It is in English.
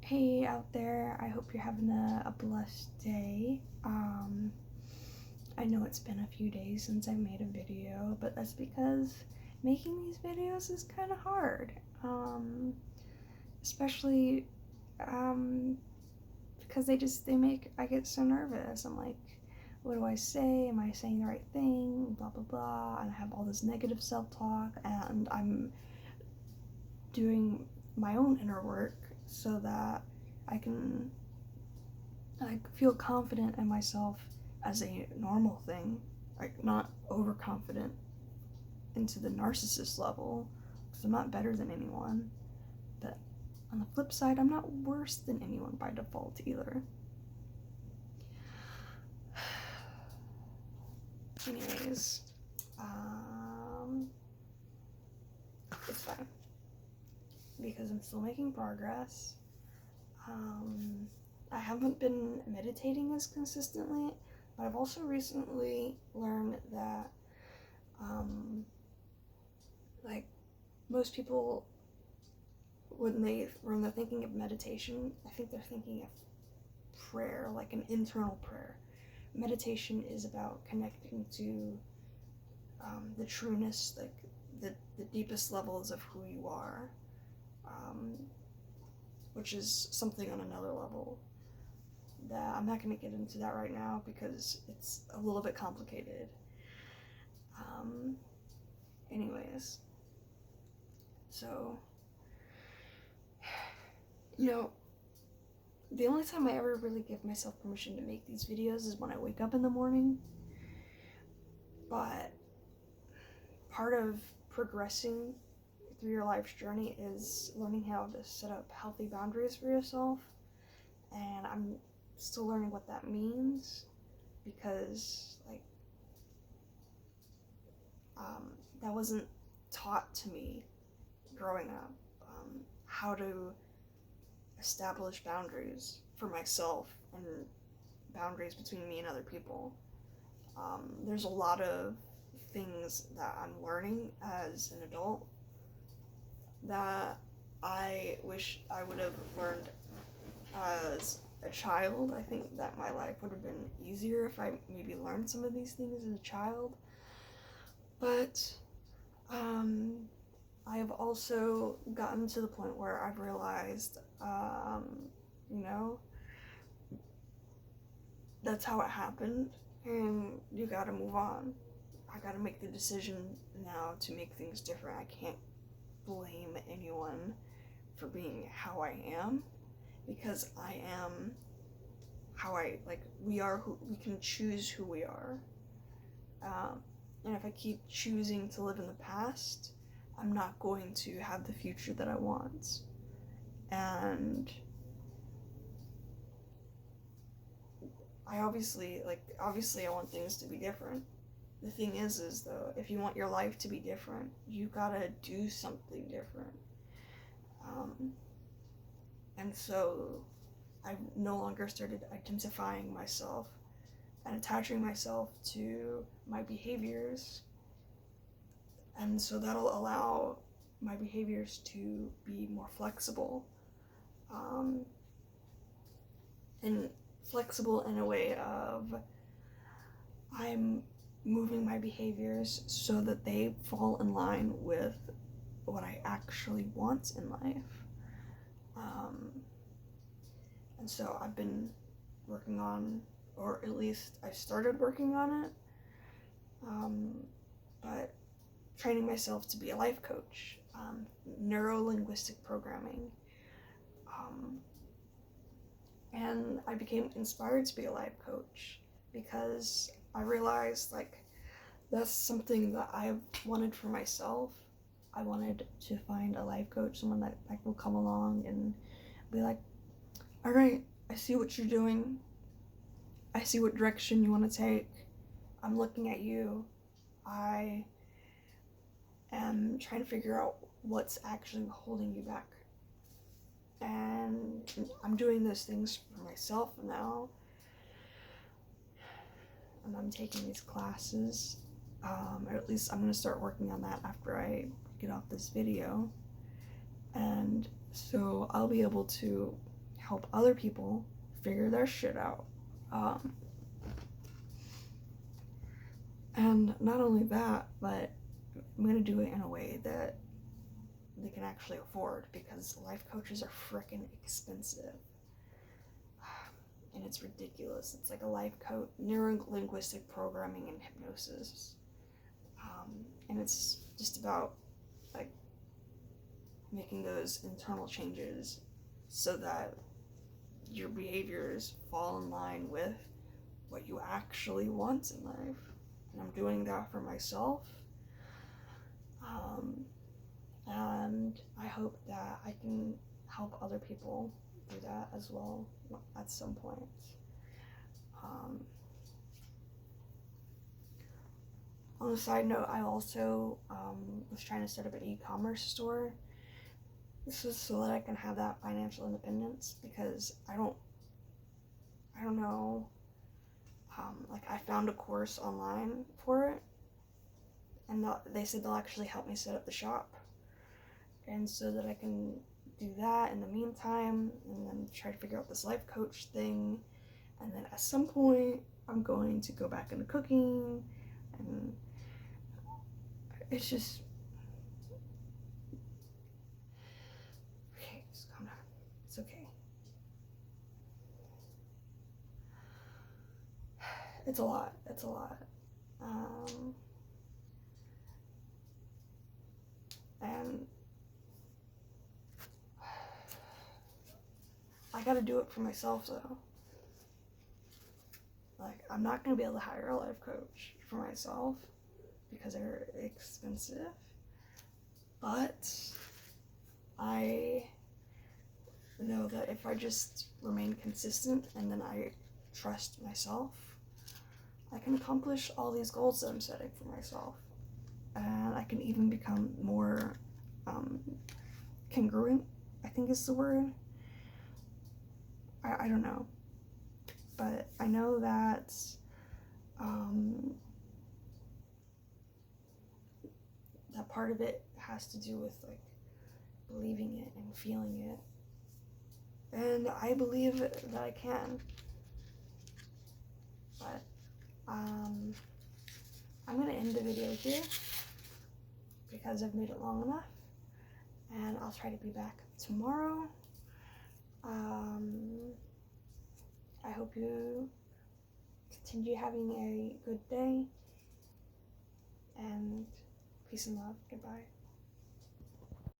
Hey out there, I hope you're having a blessed day. I know it's been a few days since I made a video, but that's because making these videos is kind of hard. Especially because I get so nervous. I'm like, what do I say? Am I saying the right thing? Blah blah blah. And I have all this negative self-talk, and I'm doing my own inner work so that I can feel confident in myself as a normal thing, like not overconfident into the narcissist level, because I'm not better than anyone. But on the flip side, I'm not worse than anyone by default either. Anyways, it's fine because I'm still making progress. I haven't been meditating as consistently, but I've also recently learned that, like, most people, when they're thinking of meditation, I think they're thinking of prayer, like an internal prayer. Meditation is about connecting to the trueness, like the deepest levels of who you are, which is something on another level that I'm not going to get into that right now because it's a little bit complicated. Anyways, so, the only time I ever really give myself permission to make these videos is when I wake up in the morning. But part of progressing through your life's journey is learning how to set up healthy boundaries for yourself. And I'm still learning what that means because, that wasn't taught to me growing up. How to establish boundaries for myself and boundaries between me and other people. There's a lot of things that I'm learning as an adult that I wish I would have learned as a child. I think that my life would have been easier if I maybe learned some of these things as a child. But I have also gotten to the point where I've realized, that's how it happened, and you gotta move on. I gotta make the decision now to make things different. I can't blame anyone for being how I am, because I am how we can choose who we are. And if I keep choosing to live in the past, I'm not going to have the future that I want. And I obviously I want things to be different. The thing is though, if you want your life to be different, you gotta do something different. And so I've no longer started identifying myself and attaching myself to my behaviors. And so that'll allow my behaviors to be more flexible. And flexible in a way of I'm moving my behaviors so that they fall in line with what I actually want in life. And so I've been working on, or at least I started working on it, but training myself to be a life coach, neuro-linguistic programming. And I became inspired to be a life coach because I realized that's something that I wanted for myself. I wanted to find a life coach, someone that will come along and be like, all right, I see what you're doing. I see what direction you want to take. I'm looking at you. I am trying to figure out what's actually holding you back. And I'm doing those things for myself now. And I'm taking these classes. Or at least I'm going to start working on that after I get off this video. And so I'll be able to help other people figure their shit out. And not only that, but I'm going to do it in a way that they can actually afford, because life coaches are freaking expensive. And it's ridiculous. It's like a life coach, neuro-linguistic programming and hypnosis. And it's just about like making those internal changes so that your behaviors fall in line with what you actually want in life. And I'm doing that for myself. And I hope that I can help other people do that as well at some point. On a side note, I also was trying to set up an e-commerce store. This is so that I can have that financial independence, because I don't know, like I found a course online for it, and they said they'll actually help me set up the shop, and so that I can do that in the meantime, and then try to figure out this life coach thing, and then at some point I'm going to go back into cooking, and it's just, okay, just calm down, it's okay. It's a lot. And I gotta do it for myself though. Like, I'm not gonna be able to hire a life coach for myself because they're expensive. But I know that if I just remain consistent and then I trust myself, I can accomplish all these goals that I'm setting for myself. And I can even become more congruent, I think is the word. I don't know. But I know that that part of it has to do with like believing it and feeling it. And I believe that I can. But I'm gonna end the video here because I've made it long enough, and I'll try to be back tomorrow. I hope you continue having a good day, and peace and love. Goodbye.